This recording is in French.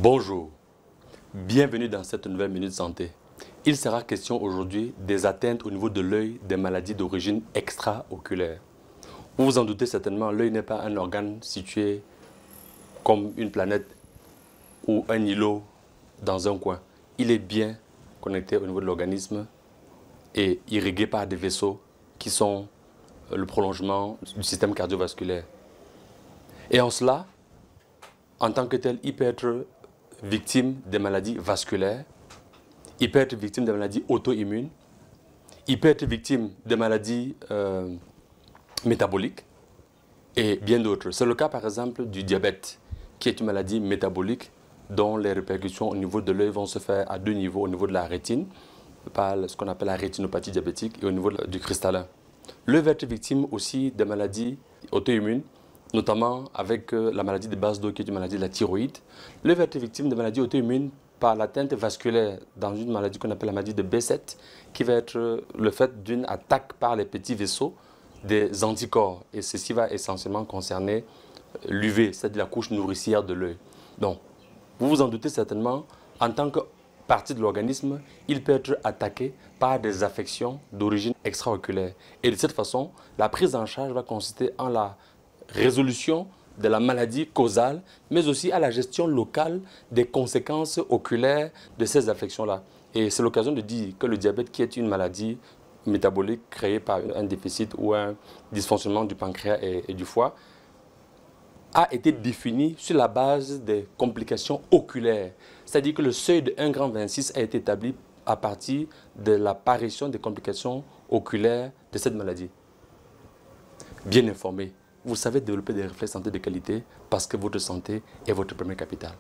Bonjour, bienvenue dans cette nouvelle Minute Santé. Il sera question aujourd'hui des atteintes au niveau de l'œil des maladies d'origine extra-oculaire. Vous vous en doutez certainement, l'œil n'est pas un organe situé comme une planète ou un îlot dans un coin. Il est bien connecté au niveau de l'organisme et irrigué par des vaisseaux qui sont le prolongement du système cardiovasculaire. Et en cela, en tant que tel, il peut être victime des maladies vasculaires, il peut être victime des maladies auto-immunes, il peut être victime des maladies métaboliques et bien d'autres. C'est le cas par exemple du diabète, qui est une maladie métabolique dont les répercussions au niveau de l'œil vont se faire à deux niveaux, au niveau de la rétine, par ce qu'on appelle la rétinopathie diabétique, et au niveau du cristallin. L'œil va être victime aussi des maladies auto-immunes, notamment avec la maladie de base d'eau qui est une maladie de la thyroïde. L'œil va être victime de maladies auto-immunes par l'atteinte vasculaire dans une maladie qu'on appelle la maladie de B7, qui va être le fait d'une attaque par les petits vaisseaux des anticorps. Et ceci va essentiellement concerner l'UV, c'est-à-dire la couche nourricière de l'œil. Donc, vous vous en doutez certainement, en tant que partie de l'organisme, il peut être attaqué par des affections d'origine extra-oculaire. Et de cette façon, la prise en charge va consister en la résolution de la maladie causale, mais aussi à la gestion locale des conséquences oculaires de ces affections-là. Et c'est l'occasion de dire que le diabète, qui est une maladie métabolique créée par un déficit ou un dysfonctionnement du pancréas et du foie, a été défini sur la base des complications oculaires. C'est-à-dire que le seuil de 1,26 g a été établi à partir de l'apparition des complications oculaires de cette maladie. Bien informé, vous savez développer des réflexes santé de qualité parce que votre santé est votre premier capital.